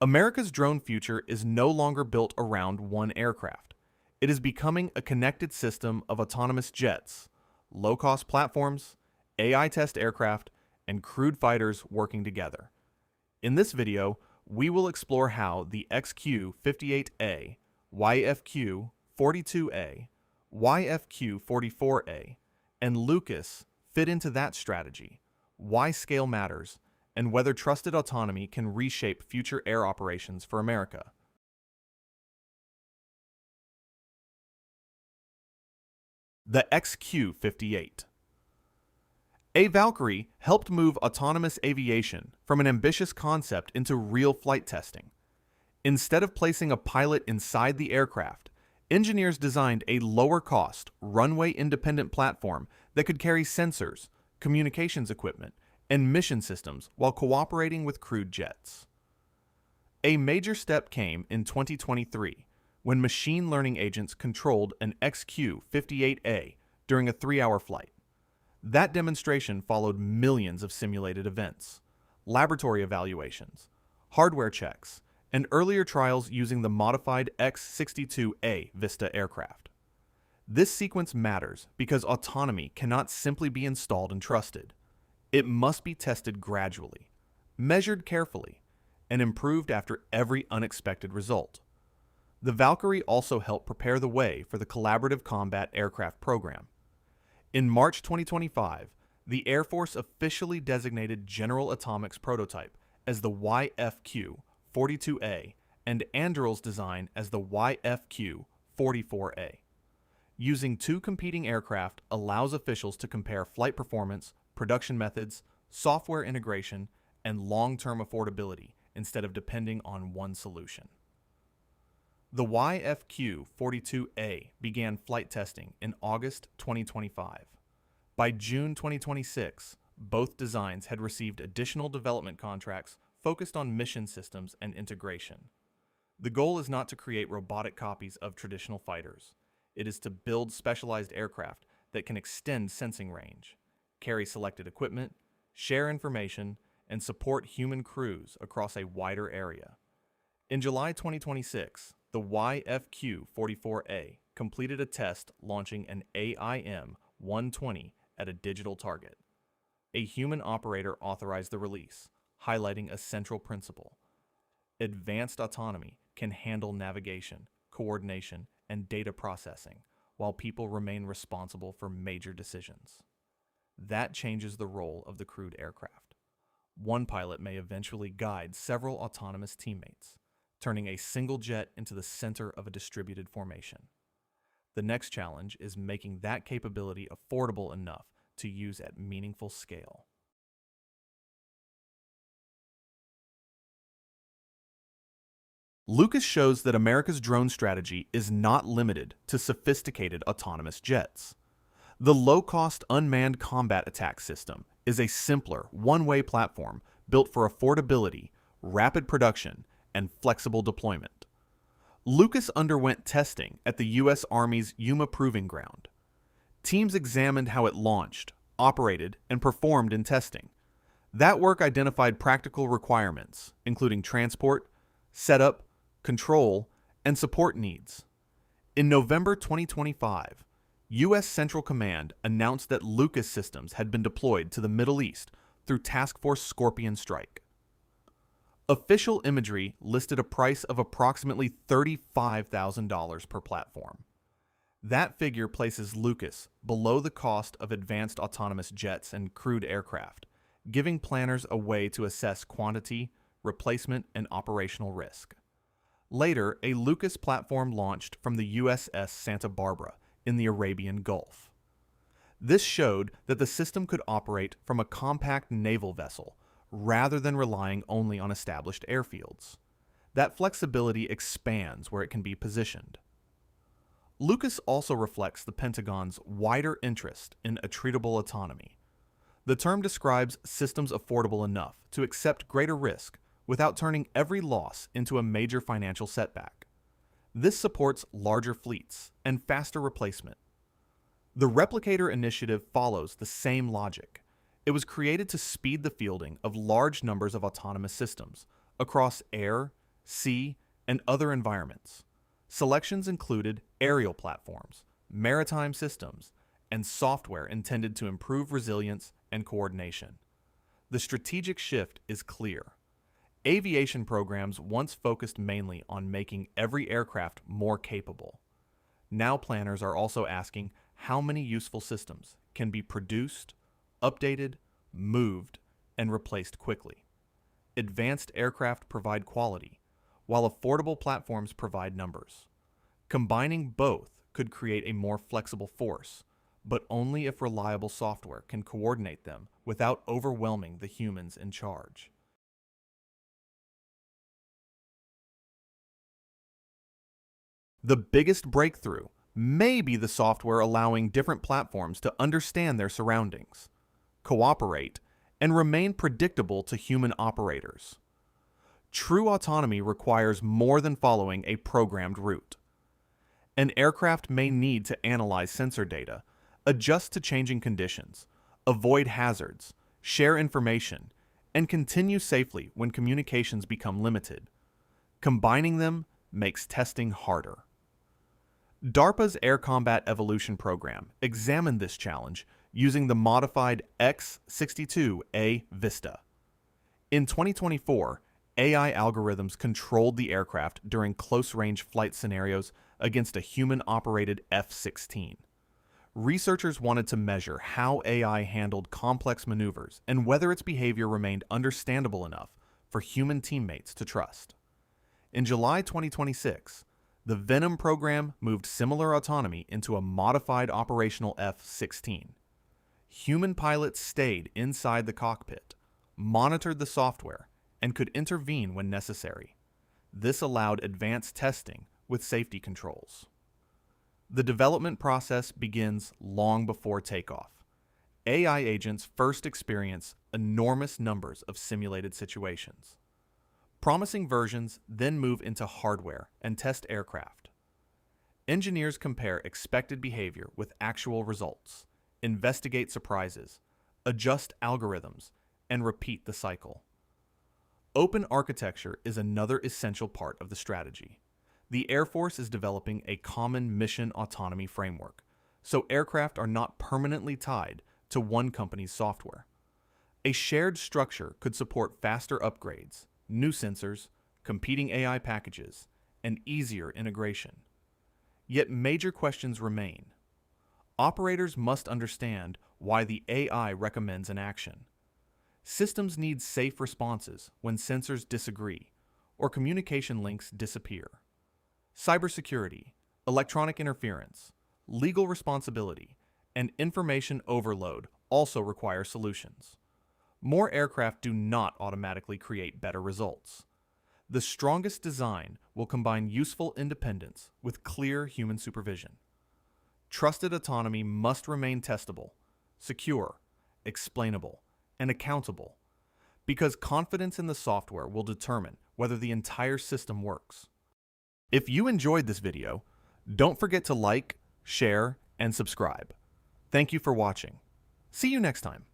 America's drone future is no longer built around one aircraft. It is becoming a connected system of autonomous jets, low-cost platforms, AI test aircraft, and crewed fighters working together. In this video, we will explore how the XQ-58A, YFQ-42A, YFQ-44A, and Lucas fit into that strategy, why scale matters, and whether trusted autonomy can reshape future air operations for America. The XQ-58A Valkyrie helped move autonomous aviation from an ambitious concept into real flight testing. Instead of placing a pilot inside the aircraft, engineers designed a lower-cost, runway-independent platform that could carry sensors, communications equipment, and mission systems while cooperating with crewed jets. A major step came in 2023 when machine learning agents controlled an XQ-58A during a 3-hour flight. That demonstration followed millions of simulated events, laboratory evaluations, hardware checks, and earlier trials using the modified X-62A VISTA aircraft. This sequence matters because autonomy cannot simply be installed and trusted. It must be tested gradually, measured carefully, and improved after every unexpected result. The Valkyrie also helped prepare the way for the Collaborative Combat Aircraft Program. In March 2025, the Air Force officially designated General Atomics' prototype as the YFQ-42A and Anduril's design as the YFQ-44A. Using two competing aircraft allows officials to compare flight performance, production methods, software integration, and long-term affordability instead of depending on one solution. The YFQ-42A began flight testing in August 2025. By June 2026, both designs had received additional development contracts focused on mission systems and integration. The goal is not to create robotic copies of traditional fighters. It is to build specialized aircraft that can extend sensing range, carry selected equipment, share information, and support human crews across a wider area. In July 2026, the YFQ-44A completed a test launching an AIM-120 at a digital target. A human operator authorized the release, highlighting a central principle. Advanced autonomy can handle navigation, coordination, and data processing, while people remain responsible for major decisions. That changes the role of the crewed aircraft. One pilot may eventually guide several autonomous teammates, turning a single jet into the center of a distributed formation. The next challenge is making that capability affordable enough to use at meaningful scale. Lucas shows that America's drone strategy is not limited to sophisticated autonomous jets. The low-cost unmanned combat attack system is a simpler, one-way platform built for affordability, rapid production, and flexible deployment. Lucas underwent testing at the U.S. Army's Yuma Proving Ground. Teams examined how it launched, operated, and performed in testing. That work identified practical requirements, including transport, setup, control, and support needs. In November 2025, U.S. Central Command announced that Lucas systems had been deployed to the Middle East through Task Force Scorpion Strike. Official imagery listed a price of approximately $35,000 per platform. That figure places Lucas below the cost of advanced autonomous jets and crewed aircraft, giving planners a way to assess quantity, replacement, and operational risk. Later, a Lucas platform launched from the USS Santa Barbara in the Arabian Gulf. This showed that the system could operate from a compact naval vessel rather than relying only on established airfields. That flexibility expands where it can be positioned. Lucas also reflects the Pentagon's wider interest in attritable autonomy. The term describes systems affordable enough to accept greater risk without turning every loss into a major financial setback. This supports larger fleets and faster replacement. The Replicator initiative follows the same logic. It was created to speed the fielding of large numbers of autonomous systems across air, sea, and other environments. Selections included aerial platforms, maritime systems, and software intended to improve resilience and coordination. The strategic shift is clear. Aviation programs once focused mainly on making every aircraft more capable. Now planners are also asking how many useful systems can be produced, updated, moved, and replaced quickly. Advanced aircraft provide quality, while affordable platforms provide numbers. Combining both could create a more flexible force, but only if reliable software can coordinate them without overwhelming the humans in charge. The biggest breakthrough may be the software allowing different platforms to understand their surroundings, cooperate, and remain predictable to human operators. True autonomy requires more than following a programmed route. An aircraft may need to analyze sensor data, adjust to changing conditions, avoid hazards, share information, and continue safely when communications become limited. Combining them makes testing harder. DARPA's Air Combat Evolution program examined this challenge using the modified X-62A VISTA. In 2024, AI algorithms controlled the aircraft during close-range flight scenarios against a human-operated F-16. Researchers wanted to measure how AI handled complex maneuvers and whether its behavior remained understandable enough for human teammates to trust. In July 2026, the VENOM program moved similar autonomy into a modified operational F-16. Human pilots stayed inside the cockpit, monitored the software, and could intervene when necessary. This allowed advanced testing with safety controls. The development process begins long before takeoff. AI agents first experience enormous numbers of simulated situations. Promising versions then move into hardware and test aircraft. Engineers compare expected behavior with actual results, investigate surprises, adjust algorithms, and repeat the cycle. Open architecture is another essential part of the strategy. The Air Force is developing a common mission autonomy framework, so aircraft are not permanently tied to one company's software. A shared structure could support faster upgrades, new sensors, competing AI packages, and easier integration. Yet major questions remain. Operators must understand why the AI recommends an action. Systems need safe responses when sensors disagree or communication links disappear. Cybersecurity, electronic interference, legal responsibility, and information overload also require solutions. More aircraft do not automatically create better results. The strongest design will combine useful independence with clear human supervision. Trusted autonomy must remain testable, secure, explainable, and accountable, because confidence in the software will determine whether the entire system works. If you enjoyed this video, don't forget to like, share, and subscribe. Thank you for watching. See you next time.